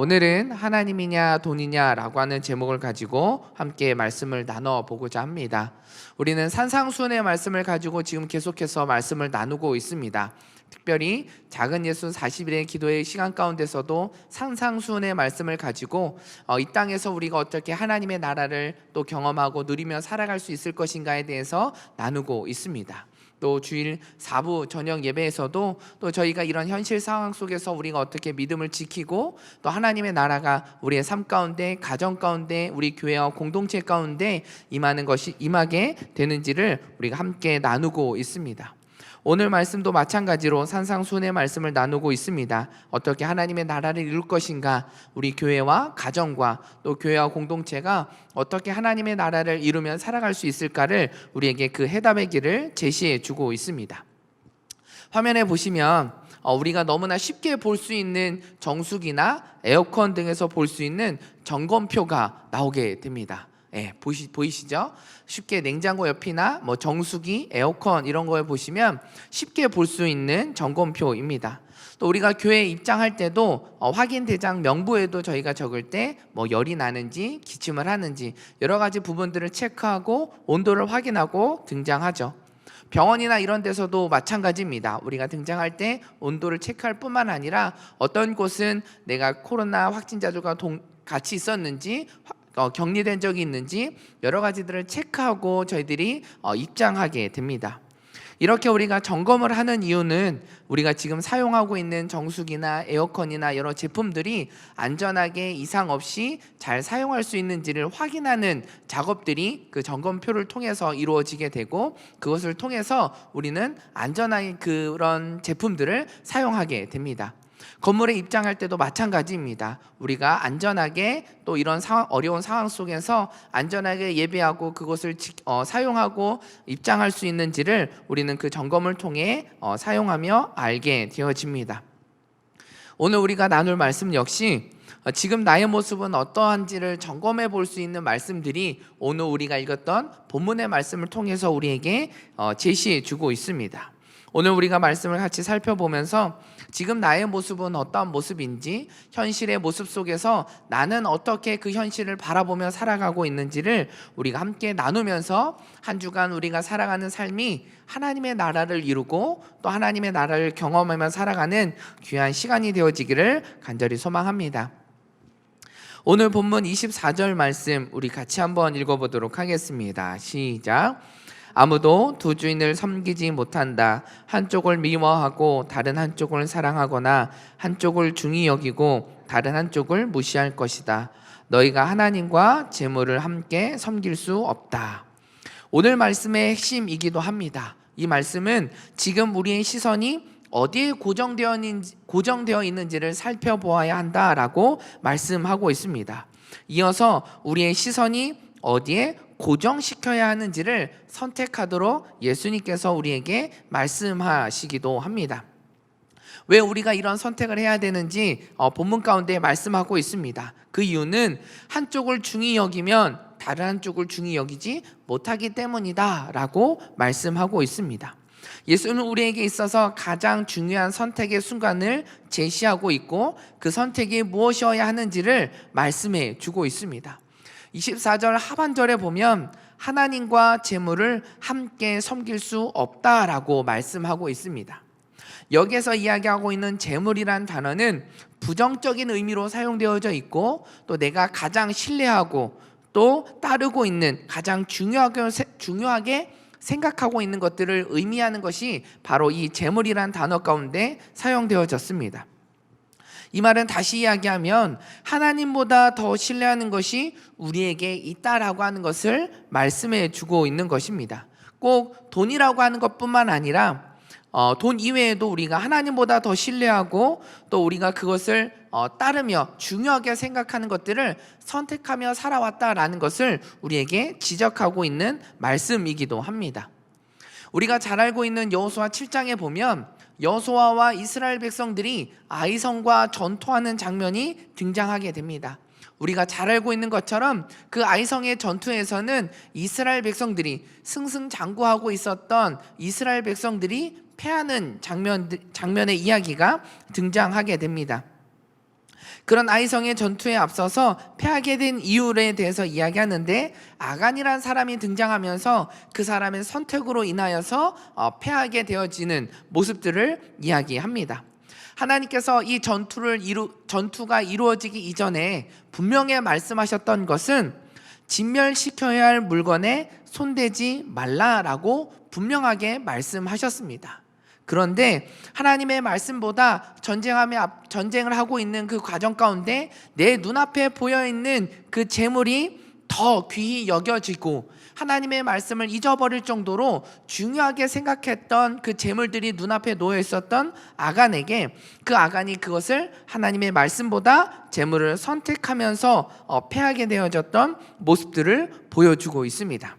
오늘은 하나님이냐 돈이냐라고 하는 제목을 가지고 함께 말씀을 나눠보고자 합니다. 우리는 산상수훈의 말씀을 가지고 지금 계속해서 말씀을 나누고 있습니다. 특별히 작은 예수 40일의 기도의 시간 가운데서도 산상수훈의 말씀을 가지고 이 땅에서 우리가 어떻게 하나님의 나라를 또 경험하고 누리며 살아갈 수 있을 것인가에 대해서 나누고 있습니다. 또 주일 4부 저녁 예배에서도 또 저희가 이런 현실 상황 속에서 우리가 어떻게 믿음을 지키고 또 하나님의 나라가 우리의 삶 가운데, 가정 가운데, 우리 교회와 공동체 가운데 임하게 되는지를 우리가 함께 나누고 있습니다. 오늘 말씀도 마찬가지로 산상수훈의 말씀을 나누고 있습니다. 어떻게 하나님의 나라를 이룰 것인가, 우리 교회와 가정과 또 교회와 공동체가 어떻게 하나님의 나라를 이루며 살아갈 수 있을까를 우리에게 그 해답의 길을 제시해 주고 있습니다. 화면에 보시면 우리가 너무나 쉽게 볼 수 있는 정수기나 에어컨 등에서 볼 수 있는 점검표가 나오게 됩니다. 보이시죠? 쉽게 냉장고 옆이나 정수기, 에어컨 이런 거에 보시면 쉽게 볼 수 있는 점검표입니다. 또 우리가 교회에 입장할 때도 확인 대장 명부에도 저희가 적을 때 열이 나는지 기침을 하는지 여러 가지 부분들을 체크하고 온도를 확인하고 등장하죠. 병원이나 이런 데서도 마찬가지입니다. 우리가 등장할 때 온도를 체크할 뿐만 아니라 어떤 곳은 내가 코로나 확진자들과 같이 있었는지 격리된 적이 있는지 여러 가지들을 체크하고 저희들이 입장하게 됩니다. 이렇게 우리가 점검을 하는 이유는 우리가 지금 사용하고 있는 정수기나 에어컨이나 여러 제품들이 안전하게 이상 없이 잘 사용할 수 있는지를 확인하는 작업들이 그 점검표를 통해서 이루어지게 되고, 그것을 통해서 우리는 안전하게 그런 제품들을 사용하게 됩니다. 건물에 입장할 때도 마찬가지입니다. 우리가 안전하게 또 이런 어려운 상황 속에서 안전하게 예배하고 그것을 사용하고 입장할 수 있는지를 우리는 그 점검을 통해 사용하며 알게 되어집니다. 오늘 우리가 나눌 말씀 역시 지금 나의 모습은 어떠한지를 점검해 볼 수 있는 말씀들이 오늘 우리가 읽었던 본문의 말씀을 통해서 우리에게 제시해 주고 있습니다. 오늘 우리가 말씀을 같이 살펴보면서 지금 나의 모습은 어떠한 모습인지, 현실의 모습 속에서 나는 어떻게 그 현실을 바라보며 살아가고 있는지를 우리가 함께 나누면서 한 주간 우리가 살아가는 삶이 하나님의 나라를 이루고 또 하나님의 나라를 경험하며 살아가는 귀한 시간이 되어지기를 간절히 소망합니다. 오늘 본문 24절 말씀 우리 같이 한번 읽어보도록 하겠습니다. 시작. 아무도 두 주인을 섬기지 못한다. 한쪽을 미워하고 다른 한쪽을 사랑하거나 한쪽을 중히 여기고 다른 한쪽을 무시할 것이다. 너희가 하나님과 재물을 함께 섬길 수 없다. 오늘 말씀의 핵심이기도 합니다. 이 말씀은 지금 우리의 시선이 어디에 고정되어 있는지를 살펴보아야 한다라고 말씀하고 있습니다. 이어서 우리의 시선이 어디에 고정시켜야 하는지를 선택하도록 예수님께서 우리에게 말씀하시기도 합니다. 왜 우리가 이런 선택을 해야 되는지 본문 가운데 말씀하고 있습니다. 그 이유는 한쪽을 중히 여기면 다른 한쪽을 중히 여기지 못하기 때문이다 라고 말씀하고 있습니다. 예수는 우리에게 있어서 가장 중요한 선택의 순간을 제시하고 있고 그 선택이 무엇이어야 하는지를 말씀해 주고 있습니다. 24절 하반절에 보면 하나님과 재물을 함께 섬길 수 없다라고 말씀하고 있습니다. 여기에서 이야기하고 있는 재물이란 단어는 부정적인 의미로 사용되어져 있고 또 내가 가장 신뢰하고 또 따르고 있는 가장 중요하게 생각하고 있는 것들을 의미하는 것이 바로 이 재물이란 단어 가운데 사용되어졌습니다. 이 말은 다시 이야기하면 하나님보다 더 신뢰하는 것이 우리에게 있다라고 하는 것을 말씀해 주고 있는 것입니다. 꼭 돈이라고 하는 것뿐만 아니라 돈 이외에도 우리가 하나님보다 더 신뢰하고 또 우리가 그것을 따르며 중요하게 생각하는 것들을 선택하며 살아왔다라는 것을 우리에게 지적하고 있는 말씀이기도 합니다. 우리가 잘 알고 있는 여호수아 7장에 보면 여호수아와 이스라엘 백성들이 아이성과 전투하는 장면이 등장하게 됩니다. 우리가 잘 알고 있는 것처럼 그 아이성의 전투에서는 이스라엘 백성들이 승승장구하고 있었던 이스라엘 백성들이 패하는 장면의 이야기가 등장하게 됩니다. 그런 아이성의 전투에 앞서서 패하게 된 이유에 대해서 이야기하는데, 아간이란 사람이 등장하면서 그 사람의 선택으로 인하여서 패하게 되어지는 모습들을 이야기합니다. 하나님께서 이 전투가 이루어지기 이전에 분명히 말씀하셨던 것은 진멸시켜야 할 물건에 손대지 말라라고 분명하게 말씀하셨습니다. 그런데 하나님의 말씀보다 전쟁을 하고 있는 그 과정 가운데 내 눈앞에 보여있는 그 재물이 더 귀히 여겨지고, 하나님의 말씀을 잊어버릴 정도로 중요하게 생각했던 그 재물들이 눈앞에 놓여 있었던 아간에게, 그 아간이 그것을 하나님의 말씀보다 재물을 선택하면서 패하게 되어졌던 모습들을 보여주고 있습니다.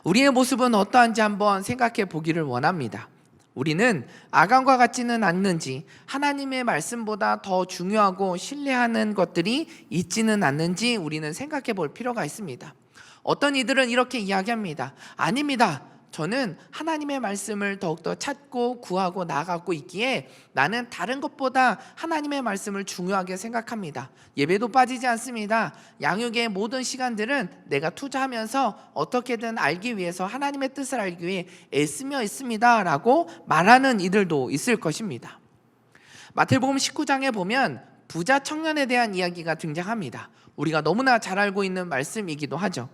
우리의 모습은 어떠한지 한번 생각해 보기를 원합니다. 우리는 아간과 같지는 않는지, 하나님의 말씀보다 더 중요하고 신뢰하는 것들이 있지는 않는지 우리는 생각해 볼 필요가 있습니다. 어떤 이들은 이렇게 이야기합니다. 아닙니다. 저는 하나님의 말씀을 더욱더 찾고 구하고 나아가고 있기에 나는 다른 것보다 하나님의 말씀을 중요하게 생각합니다. 예배도 빠지지 않습니다. 양육의 모든 시간들은 내가 투자하면서 어떻게든 알기 위해서, 하나님의 뜻을 알기 위해 애쓰며 있습니다 라고 말하는 이들도 있을 것입니다. 마태복음 19장에 보면 부자 청년에 대한 이야기가 등장합니다. 우리가 너무나 잘 알고 있는 말씀이기도 하죠.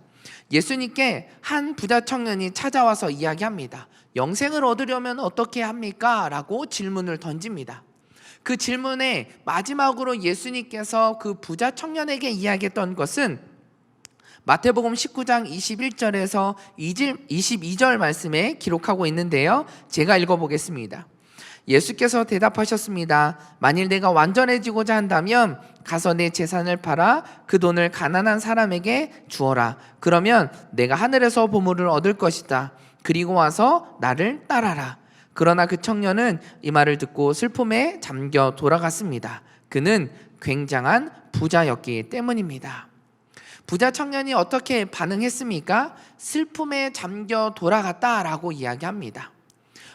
예수님께 한 부자 청년이 찾아와서 이야기합니다. 영생을 얻으려면 어떻게 합니까? 라고 질문을 던집니다. 그 질문에 마지막으로 예수님께서 그 부자 청년에게 이야기했던 것은 마태복음 19장 21절에서 22절 말씀에 기록하고 있는데요, 제가 읽어보겠습니다. 예수께서 대답하셨습니다. 만일 내가 완전해지고자 한다면 가서 내 재산을 팔아 그 돈을 가난한 사람에게 주어라. 그러면 내가 하늘에서 보물을 얻을 것이다. 그리고 와서 나를 따라라. 그러나 그 청년은 이 말을 듣고 슬픔에 잠겨 돌아갔습니다. 그는 굉장한 부자였기 때문입니다. 부자 청년이 어떻게 반응했습니까? 슬픔에 잠겨 돌아갔다라고 이야기합니다.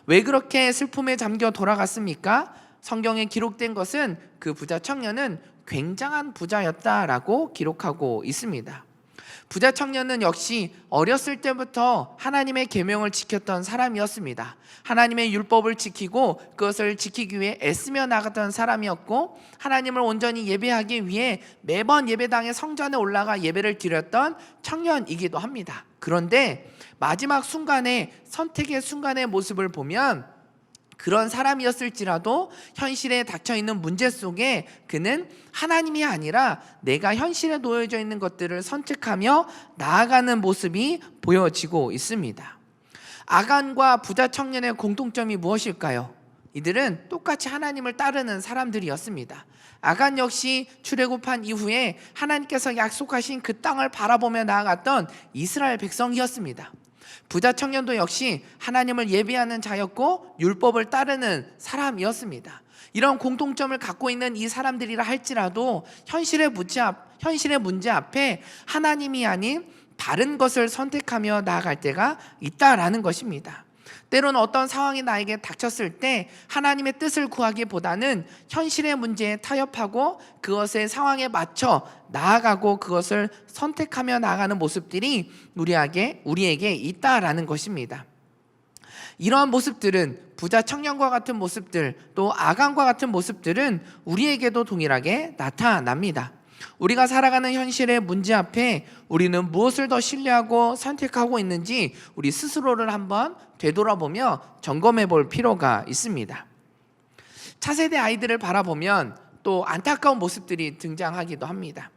왜 그렇게 슬픔에 잠겨 돌아갔습니까? 성경에 기록된 것은 그 부자 청년은 굉장한 부자였다라고 기록하고 있습니다. 부자 청년은 역시 어렸을 때부터 하나님의 계명을 지켰던 사람이었습니다. 하나님의 율법을 지키고 그것을 지키기 위해 애쓰며 나갔던 사람이었고, 하나님을 온전히 예배하기 위해 매번 예배당의 성전에 올라가 예배를 드렸던 청년이기도 합니다. 그런데 마지막 순간에, 선택의 순간의 모습을 보면 그런 사람이었을지라도 현실에 닥쳐있는 문제 속에 그는 하나님이 아니라 내가 현실에 놓여져 있는 것들을 선택하며 나아가는 모습이 보여지고 있습니다. 아간과 부자 청년의 공통점이 무엇일까요? 이들은 똑같이 하나님을 따르는 사람들이었습니다. 아간 역시 출애굽한 이후에 하나님께서 약속하신 그 땅을 바라보며 나아갔던 이스라엘 백성이었습니다. 부자 청년도 역시 하나님을 예배하는 자였고 율법을 따르는 사람이었습니다. 이런 공통점을 갖고 있는 이 사람들이라 할지라도 현실의 문제 앞에 하나님이 아닌 다른 것을 선택하며 나아갈 때가 있다라는 것입니다. 때로는 어떤 상황이 나에게 닥쳤을 때 하나님의 뜻을 구하기보다는 현실의 문제에 타협하고 그것의 상황에 맞춰 나아가고 그것을 선택하며 나아가는 모습들이 우리에게 있다라는 것입니다. 이러한 모습들은, 부자 청년과 같은 모습들, 또 아간과 같은 모습들은 우리에게도 동일하게 나타납니다. 우리가 살아가는 현실의 문제 앞에 우리는 무엇을 더 신뢰하고 선택하고 있는지 우리 스스로를 한번 되돌아보며 점검해 볼 필요가 있습니다. 차세대 아이들을 바라보면 또 안타까운 모습들이 등장하기도 합니다.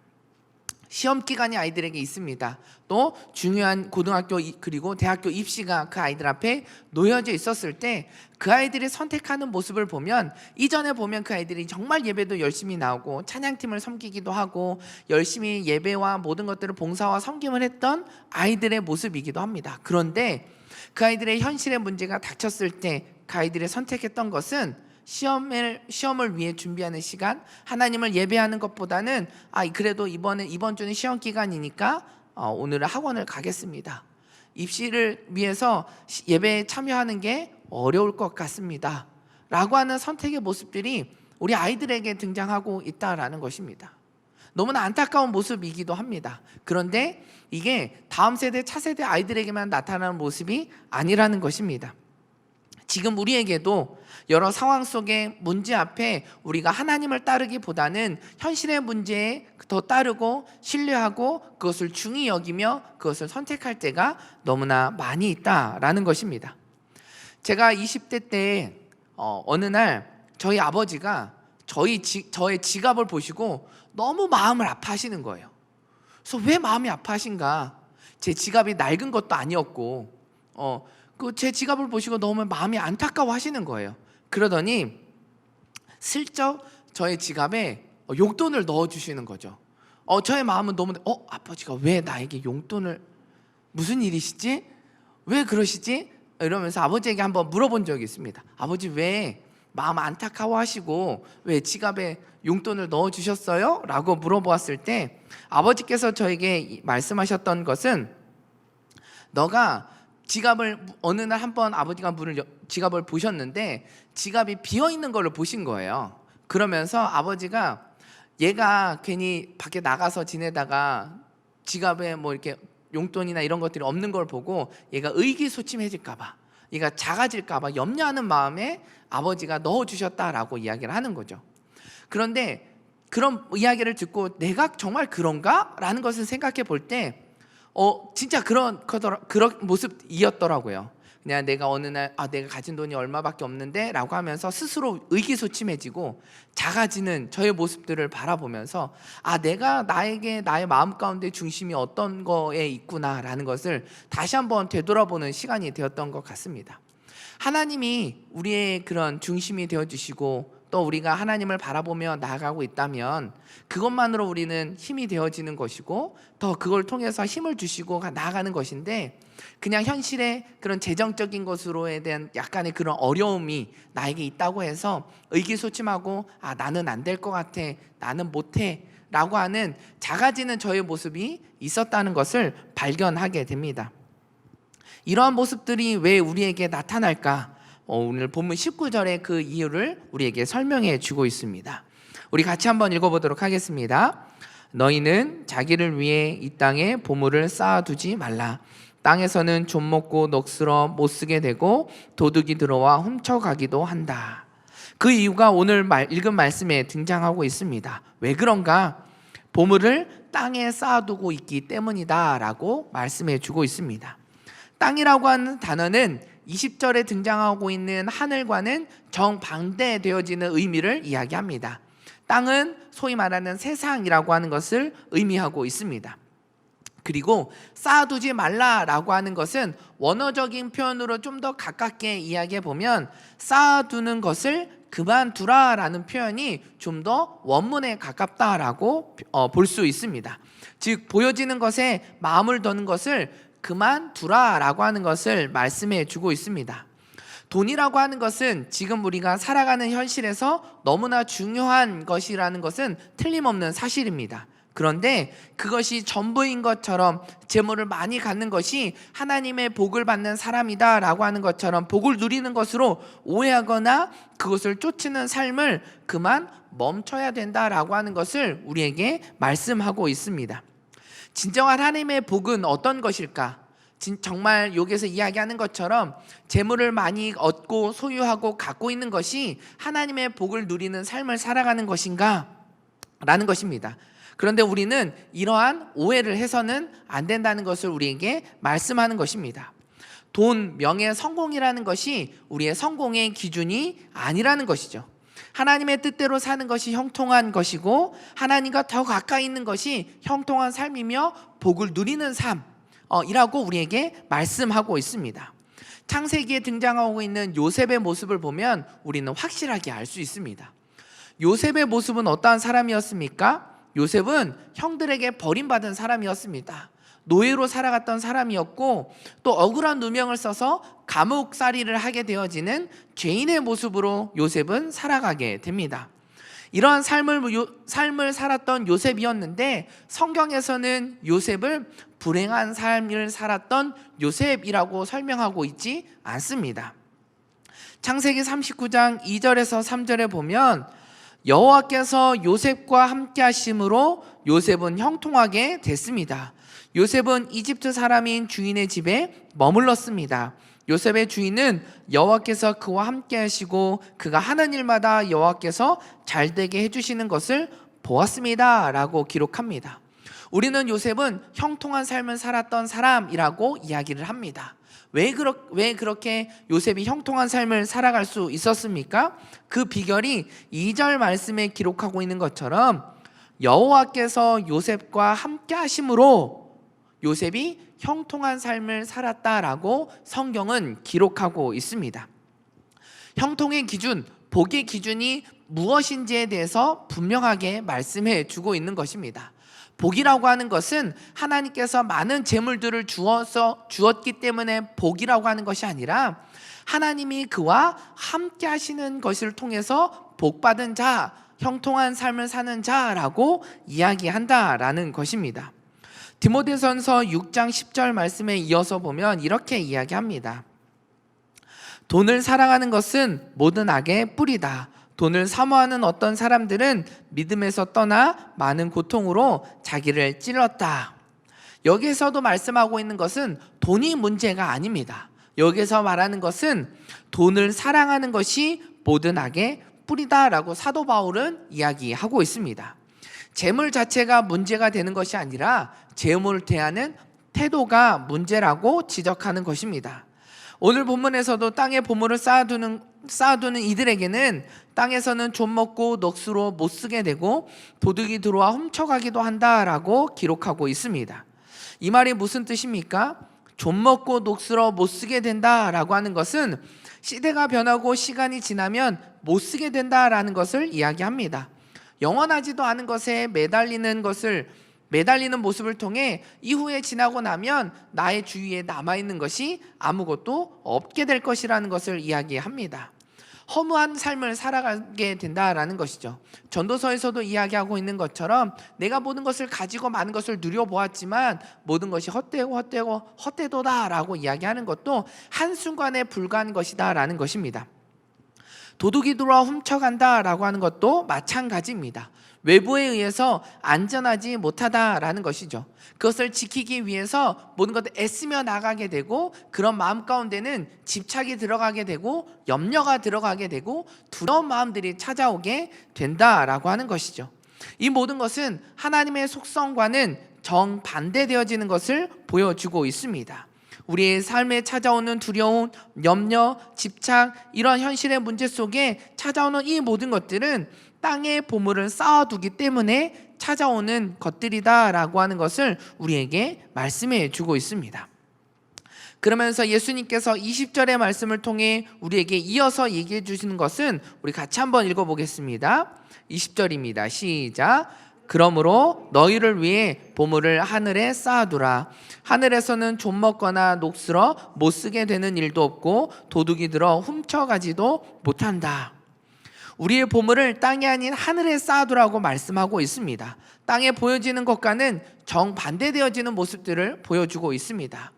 시험 기간이 아이들에게 있습니다. 또 중요한 고등학교 그리고 대학교 입시가 그 아이들 앞에 놓여져 있었을 때 그 아이들이 선택하는 모습을 보면, 이전에 보면 그 아이들이 정말 예배도 열심히 나오고 찬양팀을 섬기기도 하고 열심히 예배와 모든 것들을 봉사와 섬김을 했던 아이들의 모습이기도 합니다. 그런데 그 아이들의 현실의 문제가 닥쳤을 때 그 아이들이 선택했던 것은 시험을 위해 준비하는 시간, 하나님을 예배하는 것보다는 그래도 이번 주는 시험 기간이니까 오늘은 학원을 가겠습니다. 입시를 위해서 예배에 참여하는 게 어려울 것 같습니다 라고 하는 선택의 모습들이 우리 아이들에게 등장하고 있다라는 것입니다. 너무나 안타까운 모습이기도 합니다. 그런데 이게 다음 세대, 차세대 아이들에게만 나타나는 모습이 아니라는 것입니다. 지금 우리에게도 여러 상황 속에 문제 앞에 우리가 하나님을 따르기보다는 현실의 문제에 더 따르고 신뢰하고 그것을 중히 여기며 그것을 선택할 때가 너무나 많이 있다라는 것입니다. 제가 20대 때 어느 날 저희 아버지가 저의 지갑을 보시고 너무 마음을 아파하시는 거예요. 그래서 왜 마음이 아파하신가? 제 지갑이 낡은 것도 아니었고 제 지갑을 보시고 너무 마음이 안타까워 하시는 거예요. 그러더니 슬쩍 저의 지갑에 용돈을 넣어주시는 거죠. 저의 마음은 너무 아버지가 왜 나에게 용돈을, 무슨 일이시지? 왜 그러시지? 이러면서 아버지에게 한번 물어본 적이 있습니다. 아버지 왜 마음 안타까워 하시고 왜 지갑에 용돈을 넣어주셨어요? 라고 물어보았을 때 아버지께서 저에게 말씀하셨던 것은, 너가 지갑을 어느 날 한번 아버지가 지갑을 보셨는데 지갑이 비어있는 걸로 보신 거예요. 그러면서 아버지가 얘가 괜히 밖에 나가서 지내다가 지갑에 뭐 이렇게 용돈이나 이런 것들이 없는 걸 보고 얘가 의기소침해질까 봐, 얘가 작아질까 봐 염려하는 마음에 아버지가 넣어주셨다라고 이야기를 하는 거죠. 그런데 그런 이야기를 듣고 내가 정말 그런가? 라는 것을 생각해 볼 때 진짜 그런 모습이었더라고요. 그냥 내가 어느 날 내가 가진 돈이 얼마밖에 없는데 라고 하면서 스스로 의기소침해지고 작아지는 저의 모습들을 바라보면서 내가 나의 마음 가운데 중심이 어떤 거에 있구나 라는 것을 다시 한번 되돌아보는 시간이 되었던 것 같습니다. 하나님이 우리의 그런 중심이 되어주시고 또 우리가 하나님을 바라보며 나아가고 있다면 그것만으로 우리는 힘이 되어지는 것이고 더 그걸 통해서 힘을 주시고 나아가는 것인데, 그냥 현실의 그런 재정적인 것으로에 대한 약간의 그런 어려움이 나에게 있다고 해서 의기소침하고 나는 안 될 것 같아, 나는 못해 라고 하는 작아지는 저의 모습이 있었다는 것을 발견하게 됩니다. 이러한 모습들이 왜 우리에게 나타날까? 오늘 본문 19절의 그 이유를 우리에게 설명해 주고 있습니다. 우리 같이 한번 읽어보도록 하겠습니다. 너희는 자기를 위해 이 땅에 보물을 쌓아두지 말라. 땅에서는 좀 먹고 넋으로 못 쓰게 되고 도둑이 들어와 훔쳐가기도 한다. 그 이유가 오늘 읽은 말씀에 등장하고 있습니다. 왜 그런가? 보물을 땅에 쌓아두고 있기 때문이다 라고 말씀해 주고 있습니다. 땅이라고 하는 단어는 20절에 등장하고 있는 하늘과는 정반대되어지는 의미를 이야기합니다. 땅은 소위 말하는 세상이라고 하는 것을 의미하고 있습니다. 그리고 쌓아두지 말라라고 하는 것은 원어적인 표현으로 좀 더 가깝게 이야기해 보면 쌓아두는 것을 그만두라라는 표현이 좀 더 원문에 가깝다라고 볼 수 있습니다. 즉 보여지는 것에 마음을 두는 것을 그만두라라고 하는 것을 말씀해 주고 있습니다. 돈이라고 하는 것은 지금 우리가 살아가는 현실에서 너무나 중요한 것이라는 것은 틀림없는 사실입니다. 그런데 그것이 전부인 것처럼 재물을 많이 갖는 것이 하나님의 복을 받는 사람이다 라고 하는 것처럼 복을 누리는 것으로 오해하거나 그것을 쫓는 삶을 그만 멈춰야 된다라고 하는 것을 우리에게 말씀하고 있습니다. 진정한 하나님의 복은 어떤 것일까? 정말 여기서 이야기하는 것처럼 재물을 많이 얻고 소유하고 갖고 있는 것이 하나님의 복을 누리는 삶을 살아가는 것인가? 라는 것입니다. 그런데 우리는 이러한 오해를 해서는 안 된다는 것을 우리에게 말씀하는 것입니다. 돈, 명예, 성공이라는 것이 우리의 성공의 기준이 아니라는 것이죠. 하나님의 뜻대로 사는 것이 형통한 것이고 하나님과 더 가까이 있는 것이 형통한 삶이며 복을 누리는 삶이라고 우리에게 말씀하고 있습니다. 창세기에 등장하고 있는 요셉의 모습을 보면 우리는 확실하게 알 수 있습니다. 요셉의 모습은 어떠한 사람이었습니까? 요셉은 형들에게 버림받은 사람이었습니다. 노예로 살아갔던 사람이었고 또 억울한 누명을 써서 감옥살이를 하게 되어지는 죄인의 모습으로 요셉은 살아가게 됩니다. 이러한 삶을 살았던 요셉이었는데 성경에서는 요셉을 불행한 삶을 살았던 요셉이라고 설명하고 있지 않습니다. 창세기 39장 2절에서 3절에 보면 여호와께서 요셉과 함께 하심으로 요셉은 형통하게 됐습니다. 요셉은 이집트 사람인 주인의 집에 머물렀습니다. 요셉의 주인은 여호와께서 그와 함께 하시고 그가 하는 일마다 여호와께서 잘되게 해주시는 것을 보았습니다 라고 기록합니다. 우리는 요셉은 형통한 삶을 살았던 사람이라고 이야기를 합니다. 왜 그렇게 요셉이 형통한 삶을 살아갈 수 있었습니까? 그 비결이 2절 말씀에 기록하고 있는 것처럼 여호와께서 요셉과 함께 하심으로 요셉이 형통한 삶을 살았다라고 성경은 기록하고 있습니다. 형통의 기준, 복의 기준이 무엇인지에 대해서 분명하게 말씀해 주고 있는 것입니다. 복이라고 하는 것은 하나님께서 많은 재물들을 주었기 때문에 복이라고 하는 것이 아니라 하나님이 그와 함께 하시는 것을 통해서 복받은 자, 형통한 삶을 사는 자라고 이야기한다라는 것입니다. 디모데전서 6장 10절 말씀에 이어서 보면 이렇게 이야기합니다. 돈을 사랑하는 것은 모든 악의 뿌리다. 돈을 사모하는 어떤 사람들은 믿음에서 떠나 많은 고통으로 자기를 찔렀다. 여기에서도 말씀하고 있는 것은 돈이 문제가 아닙니다. 여기서 말하는 것은 돈을 사랑하는 것이 모든 악의 뿌리다라고 사도 바울은 이야기하고 있습니다. 재물 자체가 문제가 되는 것이 아니라 재물을 대하는 태도가 문제라고 지적하는 것입니다. 오늘 본문에서도 땅에 보물을 쌓아두는 이들에게는 땅에서는 좀 먹고 넋으로 못 쓰게 되고 도둑이 들어와 훔쳐가기도 한다라고 기록하고 있습니다. 이 말이 무슨 뜻입니까? 좀 먹고 넋으로 못 쓰게 된다라고 하는 것은 시대가 변하고 시간이 지나면 못 쓰게 된다라는 것을 이야기합니다. 영원하지도 않은 것에 매달리는 모습을 통해 이후에 지나고 나면 나의 주위에 남아있는 것이 아무것도 없게 될 것이라는 것을 이야기합니다. 허무한 삶을 살아가게 된다라는 것이죠. 전도서에서도 이야기하고 있는 것처럼 내가 모든 것을 가지고 많은 것을 누려보았지만 모든 것이 헛되도다라고 이야기하는 것도 한순간에 불과한 것이다라는 것입니다. 도둑이 들어와 훔쳐간다라고 하는 것도 마찬가지입니다. 외부에 의해서 안전하지 못하다라는 것이죠. 그것을 지키기 위해서 모든 것을 애쓰며 나가게 되고 그런 마음 가운데는 집착이 들어가게 되고 염려가 들어가게 되고 두려운 마음들이 찾아오게 된다라고 하는 것이죠. 이 모든 것은 하나님의 속성과는 정반대되어지는 것을 보여주고 있습니다. 우리의 삶에 찾아오는 두려움, 염려, 집착, 이런 현실의 문제 속에 찾아오는 이 모든 것들은 땅에 보물을 쌓아두기 때문에 찾아오는 것들이다라고 하는 것을 우리에게 말씀해 주고 있습니다. 그러면서 예수님께서 20절의 말씀을 통해 우리에게 이어서 얘기해 주시는 것은 우리 같이 한번 읽어보겠습니다. 20절입니다. 시작. 그러므로 너희를 위해 보물을 하늘에 쌓아두라. 하늘에서는 좀 먹거나 녹슬어 못 쓰게 되는 일도 없고 도둑이 들어 훔쳐가지도 못한다. 우리의 보물을 땅이 아닌 하늘에 쌓아두라고 말씀하고 있습니다. 땅에 보여지는 것과는 정반대되어지는 모습들을 보여주고 있습니다.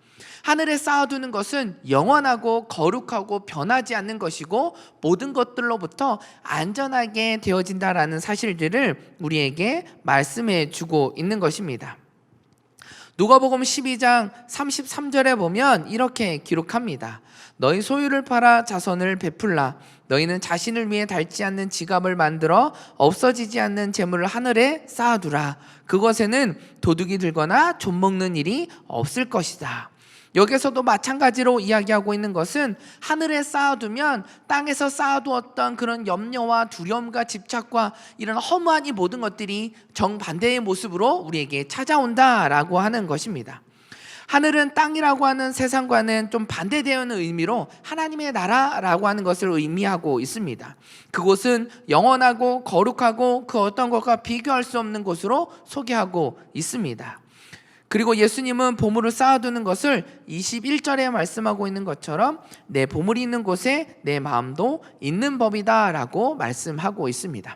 하늘에 쌓아두는 것은 영원하고 거룩하고 변하지 않는 것이고 모든 것들로부터 안전하게 되어진다라는 사실들을 우리에게 말씀해 주고 있는 것입니다. 누가복음 12장 33절에 보면 이렇게 기록합니다. 너희 소유를 팔아 자선을 베풀라. 너희는 자신을 위해 닳지 않는 지갑을 만들어 없어지지 않는 재물을 하늘에 쌓아두라. 그것에는 도둑이 들거나 좀먹는 일이 없을 것이다. 여기서도 마찬가지로 이야기하고 있는 것은 하늘에 쌓아두면 땅에서 쌓아두었던 그런 염려와 두려움과 집착과 이런 허무한 이 모든 것들이 정반대의 모습으로 우리에게 찾아온다라고 하는 것입니다. 하늘은 땅이라고 하는 세상과는 좀 반대되는 의미로 하나님의 나라라고 하는 것을 의미하고 있습니다. 그곳은 영원하고 거룩하고 그 어떤 것과 비교할 수 없는 곳으로 소개하고 있습니다. 그리고 예수님은 보물을 쌓아두는 것을 21절에 말씀하고 있는 것처럼 내 보물이 있는 곳에 내 마음도 있는 법이다 라고 말씀하고 있습니다.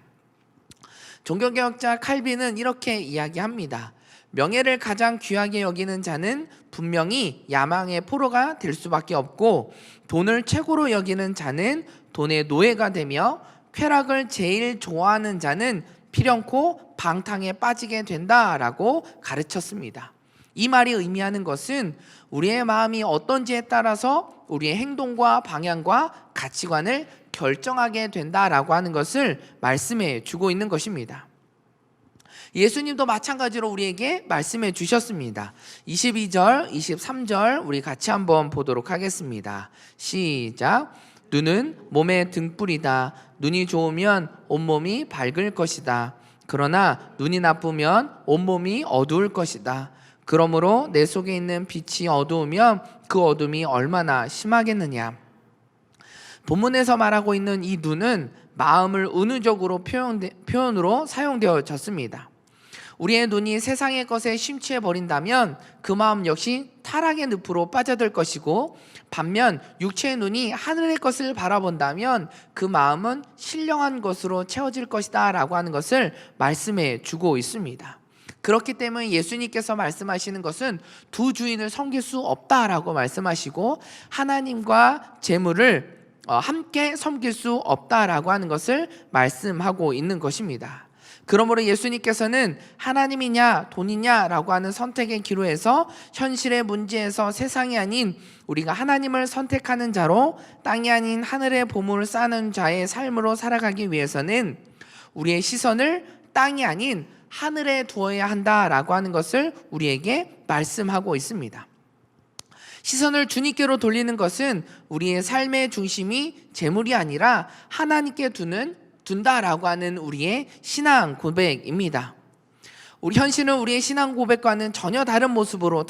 종교개혁자 칼빈은 이렇게 이야기합니다. 명예를 가장 귀하게 여기는 자는 분명히 야망의 포로가 될 수밖에 없고 돈을 최고로 여기는 자는 돈의 노예가 되며 쾌락을 제일 좋아하는 자는 필연코 방탕에 빠지게 된다라고 가르쳤습니다. 이 말이 의미하는 것은 우리의 마음이 어떤지에 따라서 우리의 행동과 방향과 가치관을 결정하게 된다라고 하는 것을 말씀해 주고 있는 것입니다. 예수님도 마찬가지로 우리에게 말씀해 주셨습니다. 22절, 23절 우리 같이 한번 보도록 하겠습니다. 시작. 눈은 몸의 등불이다. 눈이 좋으면 온몸이 밝을 것이다. 그러나 눈이 나쁘면 온몸이 어두울 것이다. 그러므로 내 속에 있는 빛이 어두우면 그 어둠이 얼마나 심하겠느냐. 본문에서 말하고 있는 이 눈은 마음을 은유적으로 표현으로 사용되어졌습니다. 우리의 눈이 세상의 것에 심취해 버린다면 그 마음 역시 타락의 늪으로 빠져들 것이고, 반면 육체의 눈이 하늘의 것을 바라본다면 그 마음은 신령한 것으로 채워질 것이다 라고 하는 것을 말씀해 주고 있습니다. 그렇기 때문에 예수님께서 말씀하시는 것은 두 주인을 섬길 수 없다라고 말씀하시고, 하나님과 재물을 함께 섬길 수 없다라고 하는 것을 말씀하고 있는 것입니다. 그러므로 예수님께서는 하나님이냐 돈이냐라고 하는 선택의 기로에서 현실의 문제에서 세상이 아닌 우리가 하나님을 선택하는 자로 땅이 아닌 하늘의 보물을 쌓는 자의 삶으로 살아가기 위해서는 우리의 시선을 땅이 아닌 하늘에 두어야 한다라고 하는 것을 우리에게 말씀하고 있습니다. 시선을 주님께로 돌리는 것은 우리의 삶의 중심이 재물이 아니라 하나님께 둔다라고 하는 우리의 신앙 고백입니다. 우리 현실은 우리의 신앙 고백과는 전혀 다른 모습으로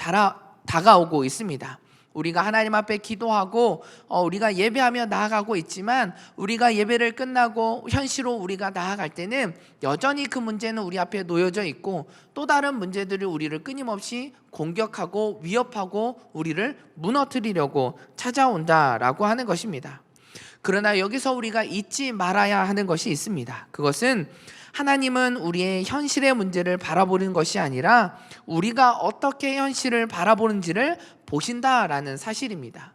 다가오고 있습니다. 우리가 하나님 앞에 기도하고 우리가 예배하며 나아가고 있지만, 우리가 예배를 끝나고 현실로 우리가 나아갈 때는 여전히 그 문제는 우리 앞에 놓여져 있고, 또 다른 문제들이 우리를 끊임없이 공격하고 위협하고 우리를 무너뜨리려고 찾아온다라고 하는 것입니다. 그러나 여기서 우리가 잊지 말아야 하는 것이 있습니다. 그것은 하나님은 우리의 현실의 문제를 바라보는 것이 아니라 우리가 어떻게 현실을 바라보는지를 보신다라는 사실입니다.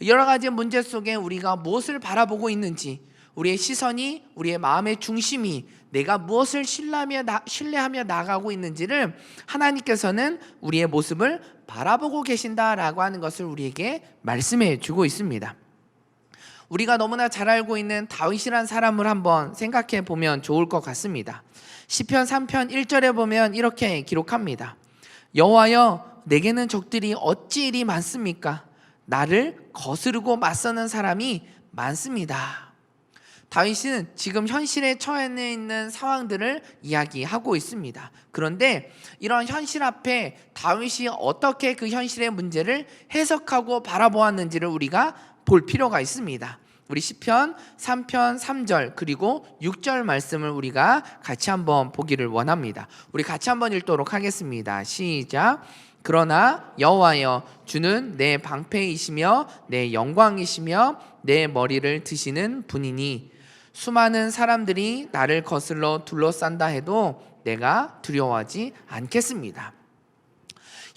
여러 가지 문제 속에 우리가 무엇을 바라보고 있는지, 우리의 시선이, 우리의 마음의 중심이 내가 무엇을 신뢰하며 나아가고 있는지를 하나님께서는 우리의 모습을 바라보고 계신다라고 하는 것을 우리에게 말씀해 주고 있습니다. 우리가 너무나 잘 알고 있는 다윗이란 사람을 한번 생각해 보면 좋을 것 같습니다. 시편 3편 1절에 보면 이렇게 기록합니다. 여호와여, 내게는 적들이 어찌 이리 많습니까? 나를 거스르고 맞서는 사람이 많습니다. 다윗은 지금 현실에 처해 있는 상황들을 이야기하고 있습니다. 그런데 이런 현실 앞에 다윗이 어떻게 그 현실의 문제를 해석하고 바라보았는지를 우리가 볼 필요가 있습니다. 우리 시편 3편 3절 그리고 6절 말씀을 우리가 같이 한번 보기를 원합니다. 우리 같이 한번 읽도록 하겠습니다. 시작. 그러나 여호와여, 주는 내 방패이시며 내 영광이시며 내 머리를 드시는 분이니 수많은 사람들이 나를 거슬러 둘러싼다 해도 내가 두려워하지 않겠습니다.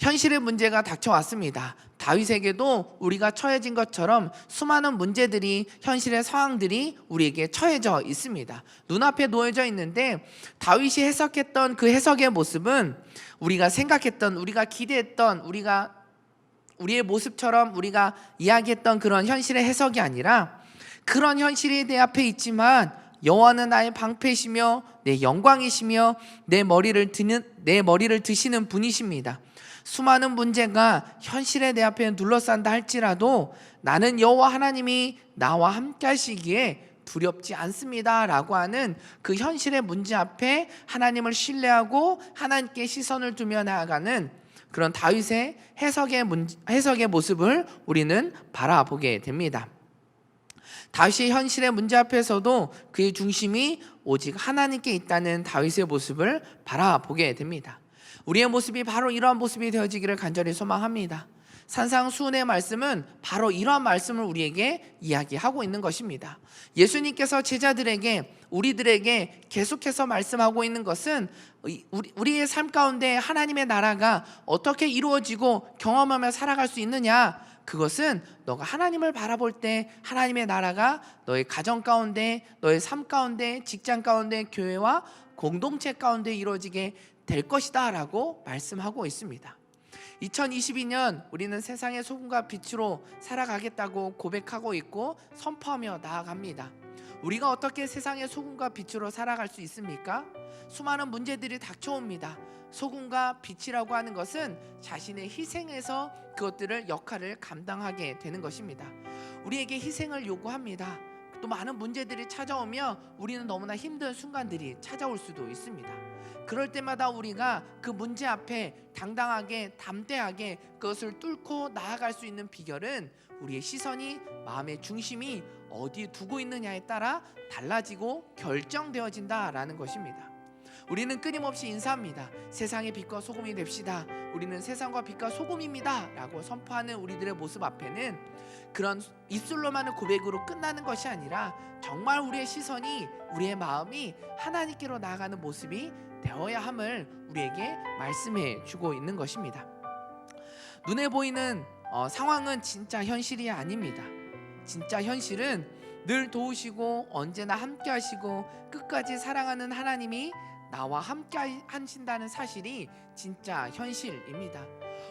현실의 문제가 닥쳐왔습니다. 다윗에게도 우리가 처해진 것처럼 수많은 문제들이, 현실의 상황들이 우리에게 처해져 있습니다. 눈앞에 놓여져 있는데 다윗이 해석했던 그 해석의 모습은 우리가 생각했던, 우리가 기대했던, 우리의 모습처럼 우리가 이야기했던 그런 현실의 해석이 아니라, 그런 현실이 내 앞에 있지만 여호와는 나의 방패이시며 내 영광이시며 내 머리를 드시는 분이십니다. 수많은 문제가 현실에 내 앞에 둘러싼다 할지라도 나는 여호와 하나님이 나와 함께 하시기에 두렵지 않습니다 라고 하는 그 현실의 문제 앞에 하나님을 신뢰하고 하나님께 시선을 두며 나아가는 그런 다윗의 해석의 모습을 우리는 바라보게 됩니다. 다윗의 현실의 문제 앞에서도 그의 중심이 오직 하나님께 있다는 다윗의 모습을 바라보게 됩니다. 우리의 모습이 바로 이러한 모습이 되어지기를 간절히 소망합니다. 산상수훈의 말씀은 바로 이러한 말씀을 우리에게 이야기하고 있는 것입니다. 예수님께서 제자들에게, 우리들에게 계속해서 말씀하고 있는 것은 우리의 삶 가운데 하나님의 나라가 어떻게 이루어지고 경험하며 살아갈 수 있느냐, 그것은 너가 하나님을 바라볼 때 하나님의 나라가 너의 가정 가운데, 너의 삶 가운데, 직장 가운데, 교회와 공동체 가운데 이루어지게 될 것이다 라고 말씀하고 있습니다. 2022년 우리는 세상의 소금과 빛으로 살아가겠다고 고백하고 있고 선포하며 나아갑니다. 우리가 어떻게 세상의 소금과 빛으로 살아갈 수 있습니까? 수많은 문제들이 닥쳐옵니다. 소금과 빛이라고 하는 것은 자신의 희생에서 그것들을 역할을 감당하게 되는 것입니다. 우리에게 희생을 요구합니다. 또 많은 문제들이 찾아오며 우리는 너무나 힘든 순간들이 찾아올 수도 있습니다. 그럴 때마다 우리가 그 문제 앞에 당당하게 담대하게 그것을 뚫고 나아갈 수 있는 비결은 우리의 시선이, 마음의 중심이 어디에 두고 있느냐에 따라 달라지고 결정되어진다라는 것입니다. 우리는 끊임없이 인사합니다. 세상의 빛과 소금이 됩시다. 우리는 세상과 빛과 소금입니다 라고 선포하는 우리들의 모습 앞에는 그런 입술로만의 고백으로 끝나는 것이 아니라 정말 우리의 시선이, 우리의 마음이 하나님께로 나아가는 모습이 되어야 함을 우리에게 말씀해 주고 있는 것입니다. 눈에 보이는 상황은 진짜 현실이 아닙니다. 진짜 현실은 늘 도우시고 언제나 함께 하시고 끝까지 사랑하는 하나님이 나와 함께 하신다는 사실이 진짜 현실입니다.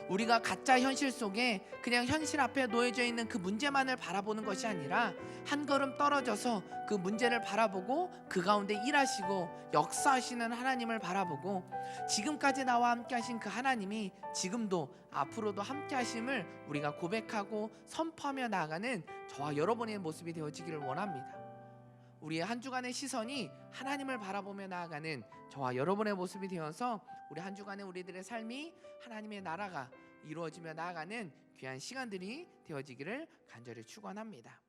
우리가 가짜 현실 속에 그냥 현실 앞에 놓여져 있는 그 문제만을 바라보는 것이 아니라 한 걸음 떨어져서 그 문제를 바라보고 그 가운데 일하시고 역사하시는 하나님을 바라보고 지금까지 나와 함께 하신 그 하나님이 지금도 앞으로도 함께 하심을 우리가 고백하고 선포하며 나아가는 저와 여러분의 모습이 되어지기를 원합니다. 우리의 한 주간의 시선이 하나님을 바라보며 나아가는 저와 여러분의 모습이 되어서 우리 한 주간의 우리들의 삶이 하나님의 나라가 이루어지며 나아가는 귀한 시간들이 되어지기를 간절히 축원합니다.